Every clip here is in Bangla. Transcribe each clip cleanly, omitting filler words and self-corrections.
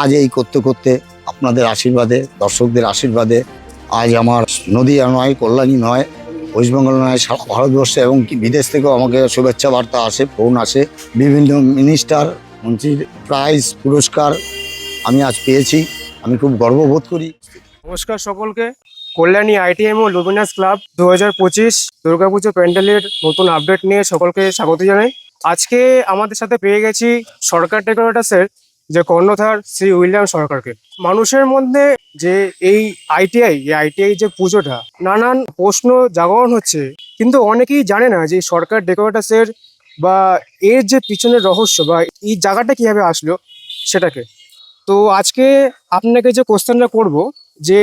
আজ এই করতে করতে আপনাদের আশীর্বাদে, দর্শকদের আশীর্বাদে আজ আমার নদিয়া নয়, কল্যাণী নয়, ওয়েস্ট বেঙ্গল নয়, সারা ভারতবর্ষে এবং কি বিদেশ থেকেও আমাকে শুভেচ্ছা বার্তা আসে, ফোন আসে। বিভিন্ন মিনিস্টার, মন্ত্রীর প্রাইজ, পুরস্কার আমি আজ পেয়েছি। আমি খুব গর্ববোধ করি। নমস্কার সকলকে। কল্যাণী আইটিএম ও লুমিনাস ক্লাব 2025 দুর্গাপুজো প্যান্ডেলের নতুন আপডেট নিয়ে সকলকে স্বাগত জানাই। আজকে আমাদের সাথে পেয়ে গেছি সরকার ডেকোরেটার্সের যে কর্ণধার শ্রী উইলিয়াম সরকারকে। মানুষের মধ্যে যে এই আইটিআই যে পুজোটা নানান প্রশ্ন জাগরণ হচ্ছে, কিন্তু অনেকেই জানে না যে সরকার ডেকোরেটার্সের বা এর যে পিছনের রহস্য বা এই জায়গাটা কিভাবে আসলো সেটাকে। তো আজকে আপনাকে যে কোশ্চেনটা করব যে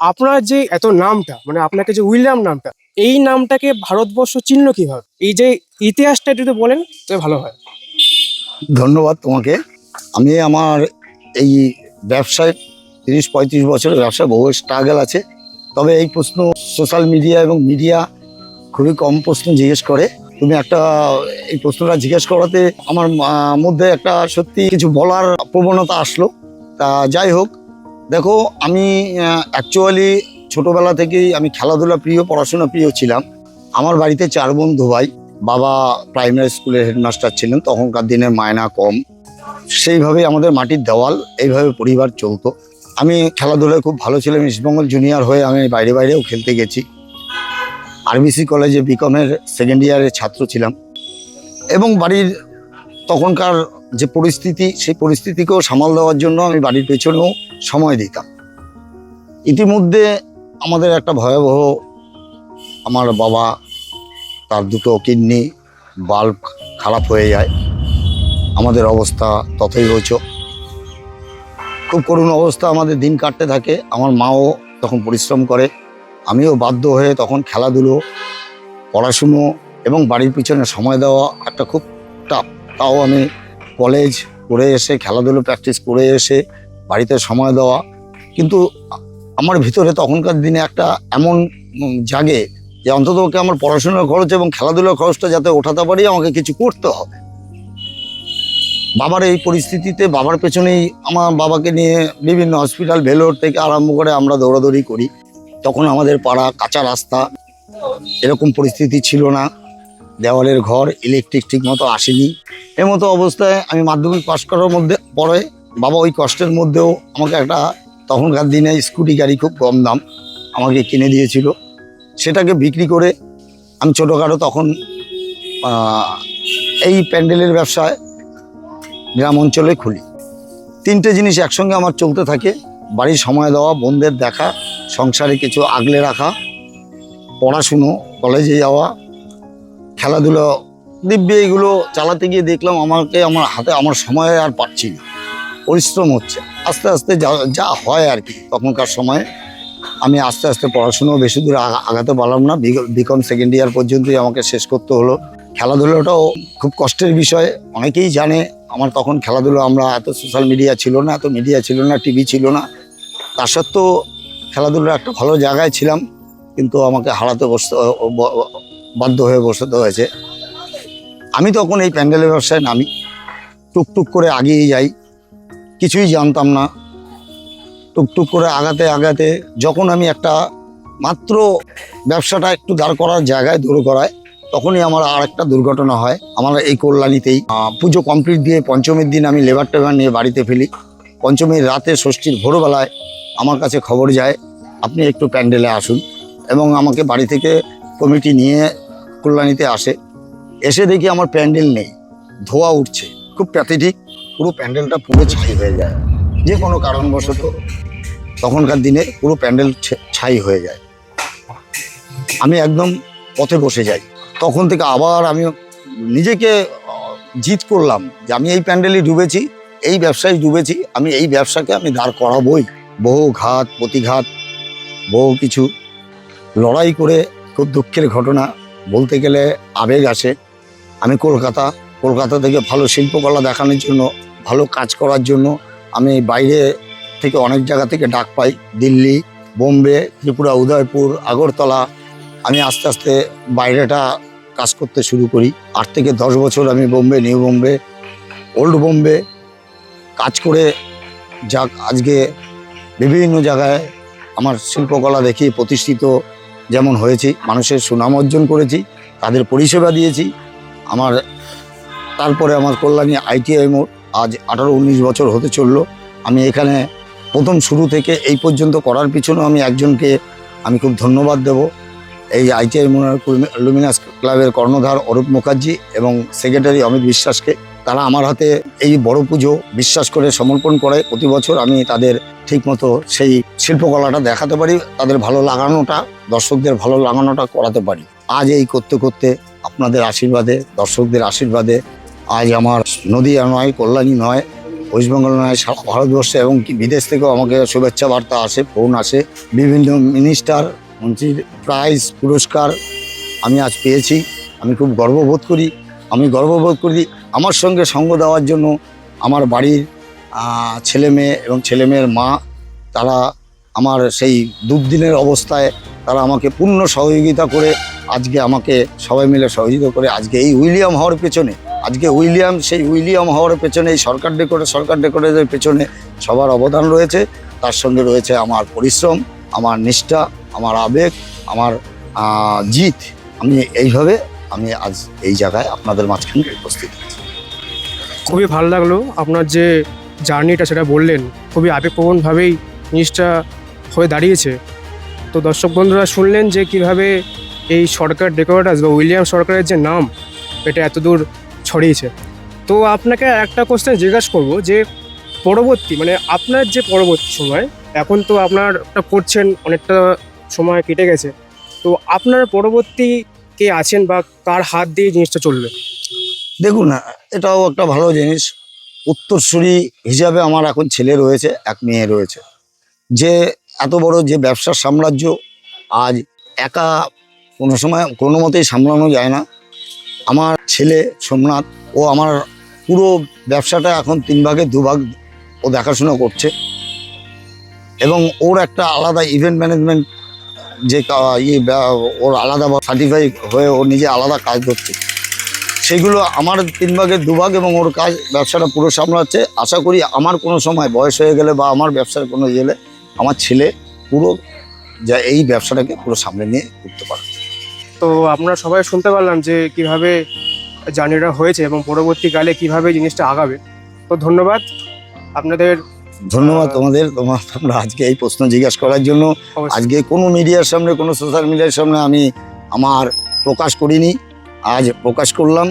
আপনার যে এত নামটা, মানে আপনাকে যে উইলিয়াম নামটা, এই নামটাকে ভারতবর্ষ চিনল কিভাবে? এই যে ইতিহাসটা যদি বলেন তবে ভালো হয়। ধন্যবাদ তোমাকে। আমি আমার এই ব্যবসায় 30-35 বছরের ব্যবসায় বহু স্ট্রাগল আছে। তবে এই প্রশ্ন সোশ্যাল মিডিয়া এবং মিডিয়া খুবই কম প্রশ্ন জিজ্ঞেস করে। তুমি এই প্রশ্নটা জিজ্ঞেস করাতে আমার মধ্যে একটা সত্যি কিছু বলার প্রবণতা আসলো। তা যাই হোক, দেখো আমি অ্যাকচুয়ালি ছোটোবেলা থেকেই আমি খেলাধুলা প্রিয়, পড়াশোনা প্রিয় ছিলাম। আমার বাড়িতে 4 বন্ধু ভাই। বাবা প্রাইমারি স্কুলের হেডমাস্টার ছিলেন, তখনকার দিনে মায়না কম, সেইভাবেই আমাদের মাটির দেওয়াল, এইভাবে পরিবার চলতো। আমি খেলাধুলায় খুব ভালো ছিলাম। ইস্টবেঙ্গল জুনিয়র হয়ে আমি বাইরেও খেলতে গেছি। আরবিসি কলেজে বিকমের সেকেন্ড ইয়ারের ছাত্র ছিলাম এবং বাড়ির তখনকার যে পরিস্থিতি, সেই পরিস্থিতিকেও সামাল দেওয়ার জন্য আমি বাড়ির পেছনেও সময় দিতাম। ইতিমধ্যে আমাদের একটা ভয়াবহ, আমার বাবা তার 2টো কিডনি বাল্ব খারাপ হয়ে যায়। আমাদের অবস্থা তথৈবচ, খুব করুণ অবস্থা। আমাদের দিন কাটতে থাকে। আমার মাও তখন পরিশ্রম করে, আমিও বাধ্য হয়ে তখন খেলাধুলো, পড়াশুনো এবং বাড়ির পিছনে সময় দেওয়া একটা খুব টাফ। তাও আমি কলেজ করে এসে, খেলাধুলো প্র্যাকটিস করে এসে বাড়িতে সময় দেওয়া। কিন্তু আমার ভিতরে তখনকার দিনে একটা এমন জাগে যে অন্তত ওকে আমার পড়াশোনার খরচ এবং খেলাধুলার খরচটা যাতে ওঠাতে পারি, আমাকে কিছু করতে হবে। বাবার এই পরিস্থিতিতে বাবার পেছনেই আমার বাবাকে নিয়ে বিভিন্ন হসপিটাল, ভেলোর থেকে আরম্ভ করে আমরা দৌড়াদৌড়ি করি। তখন আমাদের পাড়া কাঁচা রাস্তা, এরকম পরিস্থিতি ছিল না, দেওয়ালের ঘর, ইলেকট্রিক ঠিক মতো আসেনি। এর মতো অবস্থায় আমি মাধ্যমিক পাশ করার মধ্যে পরে বাবা ওই কষ্টের মধ্যেও আমাকে একটা, তখনকার দিনে স্কুটি গাড়ি খুব কম দাম, আমাকে কিনে দিয়েছিল। সেটাকে বিক্রি করে আমি ছোটোখাটো তখন এই প্যান্ডেলের ব্যবসায় গ্রাম অঞ্চলে খুলি। 3টে জিনিস একসঙ্গে আমার চলতে থাকে: বাড়ির সময় দেওয়া, বোনদের দেখা, সংসারে কিছু আগলে রাখা, পড়াশুনো, কলেজে যাওয়া, খেলাধুলো, দিব্যে এগুলো চালাতে গিয়ে দেখলাম আমার হাতে আমার সময় আর পাচ্ছি না, পরিশ্রম হচ্ছে। আস্তে আস্তে যা হয় আর কি, তখনকার সময়ে আমি আস্তে আস্তে পড়াশুনো বেশি দূর আগাতে পারলাম না। বিকম সেকেন্ড ইয়ার পর্যন্তই আমাকে শেষ করতে হলো। খেলাধুলাটাও খুব কষ্টের বিষয়। অনেকেই জানে আমার তখন খেলাধুলো, আমরা এত সোশ্যাল মিডিয়া ছিল না, এত মিডিয়া ছিল না, টিভি ছিল না। তা সত্ত্বেও খেলাধুলার একটা ভালো জায়গায় ছিলাম, কিন্তু আমাকে হারাতে বাধ্য হয়ে বসতে হয়েছে। আমি তখন এই প্যান্ডেলের ব্যবসায় নামি, টুকটুক করে আগিয়ে যাই, কিছুই জানতাম না। টুকটুক করে আগাতে যখন আমি একটা মাত্র ব্যবসাটা একটু দাঁড় করার জায়গায় দৌড় করায়, তখনই আমার আর একটা দুর্ঘটনা হয়। আমার এই কল্যাণীতেই পুজো কমপ্লিট দিয়ে পঞ্চমীর দিন আমি লেবার টেবার নিয়ে বাড়িতে ফিরি। পঞ্চমীর রাতে, ষষ্ঠীর ভোরবেলায় আমার কাছে খবর যায়, আপনি একটু প্যান্ডেলে আসুন। এবং আমাকে বাড়ি থেকে কমিটি নিয়ে কল্যাণীতে আসে। এসে দেখি আমার প্যান্ডেল নেই, ধোঁয়া উঠছে, খুব প্যাথেটিক। পুরো প্যান্ডেলটা পুরো ছাই হয়ে যায়, যে কোনো কারণবশত তখনকার দিনে পুরো প্যান্ডেল ছাই হয়ে যায়। আমি একদম পথে বসে যাই। তখন থেকে আবার আমি নিজেকে জিত করলাম যে আমি এই প্যান্ডেলই ডুবেছি, এই ব্যবসায় ডুবেছি, আমি এই ব্যবসাকে আমি দাঁড় করাবই। বহু ঘাত প্রতিঘাত, বহু কিছু লড়াই করে, খুব দুঃখের ঘটনা বলতে গেলে আবেগ আসে। আমি কলকাতা থেকে ভালো শিল্পকলা দেখানোর জন্য, ভালো কাজ করার জন্য আমি বাইরে থেকে অনেক জায়গা থেকে ডাক পাই। দিল্লি, বোম্বে, ত্রিপুরা, উদয়পুর, আগরতলা। আমি আস্তে আস্তে বাইরেটা কাজ করতে শুরু করি। 8 থেকে 10 বছর আমি বোম্বে, নিউ বোম্বে, ওল্ড বোম্বে কাজ করে যাক আজকে বিভিন্ন জায়গায় আমার শিল্পকলা দেখিয়ে প্রতিষ্ঠিত যেমন হয়েছি, মানুষের সুনাম অর্জন করেছি, তাদের পরিষেবা দিয়েছি। তারপরে আমার কল্যাণী ITI মোড় আজ 18-19 বছর হতে চললো। আমি এখানে প্রথম শুরু থেকে এই পর্যন্ত করার পিছনেও আমি একজনকে আমি খুব ধন্যবাদ দেব, এই ITI মোড়ের লুমিনাস ক্লাবের কর্ণধার অরূপ মুখার্জি এবং সেক্রেটারি অমিত বিশ্বাসকে। তারা আমার হাতে এই বড় পুজো বিশ্বাস করে সমর্পণ করে প্রতি বছর। আমি তাদের ঠিকমতো সেই শিল্পকলাটা দেখাতে পারি, তাদের ভালো লাগানোটা, দর্শকদের ভালো লাগানোটা করাতে পারি। আজ এই করতে করতে আপনাদের আশীর্বাদে, দর্শকদের আশীর্বাদে আজ আমার নদিয়া নয়, কল্যাণী নয়, ওয়েস্ট বেঙ্গল নয়, সারা ভারতবর্ষে এবং কি বিদেশ থেকেও আমাকে শুভেচ্ছা বার্তা আসে, ফোন আসে। বিভিন্ন মিনিস্টার, মন্ত্রীর প্রাইজ, পুরস্কার আমি আজ পেয়েছি। আমি খুব গর্ববোধ করি। আমার সঙ্গে সঙ্গ দেওয়ার জন্য আমার বাড়ির ছেলে মেয়ে এবং ছেলেমেয়ের মা, তারা আমার সেই দুর্দিনের অবস্থায় তারা আমাকে পূর্ণ সহযোগিতা করে আজকে আমাকে সবাই মিলে সহযোগিতা করে আজকে এই উইলিয়াম হওয়ার পেছনে, সেই উইলিয়াম হওয়ার পেছনে, এই সরকার ডেকোরেটের পেছনে সবার অবদান রয়েছে। তার সঙ্গে রয়েছে আমার পরিশ্রম, আমার নিষ্ঠা, আমার আবেগ, আমার জিত। আমি আজ এই জায়গায় আপনাদের মাঝখানে উপস্থিত আছি। খুবই ভালো লাগলো আপনার যে জার্নিটা সেটা বললেন, খুবই আবেগপ্রবণভাবেই জিনিসটা হয়ে দাঁড়িয়েছে। তো দর্শক বন্ধুরা শুনলেন যে কিভাবে এই সরকার ডেকোরেটার্স বা উইলিয়াম সরকারের যে নাম এটা এতদূর ছড়িয়েছে। তো আপনাকে একটা কোশ্চেন জিজ্ঞাসা করব যে পরবর্তী আপনার যে পরবর্তী সময়, এখন তো আপনার করছেন, অনেকটা সময় কেটে গেছে, তো আপনার পরবর্তী কে আছেন বা কার হাত দিয়ে জিনিসটা চলবে? দেখুন, এটাও একটা ভালো জিনিস। উত্তরসূরি হিসাবে আমার এখন ছেলে রয়েছে, এক মেয়ে রয়েছে। যে এত বড় যে ব্যবসার সাম্রাজ্য আজ একা কোনো মতেই সামলানো যায় না। আমার ছেলে সোমনাথ, ও আমার পুরো ব্যবসাটা এখন 3 ভাগে 2 ভাগ ও দেখাশোনা করছে এবং ওর একটা আলাদা ইভেন্ট ম্যানেজমেন্ট ওর আলাদা সার্টিফাই হয়ে ও নিজে আলাদা কাজ করছে। সেগুলো আমার 3 ভাগে 2 ভাগ এবং ওর ব্যবসাটা পুরো সামলাচ্ছে। আশা করি আমার কোনো সময় বয়স হয়ে গেলে বা আমার ব্যবসার কোনো গেলে আমার ছেলে পুরো এই ব্যবসাটাকে পুরো সামনে নিয়ে করতে পারে। তো আপনারা সবাই শুনতে পারলাম যে কিভাবে জার্নিটা হয়েছে এবং পরবর্তীকালে কিভাবে জিনিসটা আগাবে। তো ধন্যবাদ আপনাদের। ধন্যবাদ তোমরা আজকে এই প্রশ্ন জিজ্ঞাসা করার জন্য। আজকে কোনো মিডিয়ার সামনে, কোনো সোশ্যাল মিডিয়ার সামনে আমি আমার প্রকাশ করিনি, আজ প্রকাশ করলাম।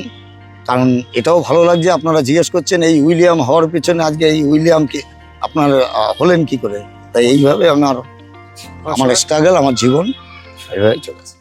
কারণ এটাও ভালো লাগছে আপনারা জিজ্ঞেস করছেন এই উইলিয়াম হওয়ার পিছনে আজকে এই উইলিয়ামকে আপনার হলেন কি করে। তাই এইভাবে আমার স্ট্রাগল, আমার জীবন এইভাবে চলেছে।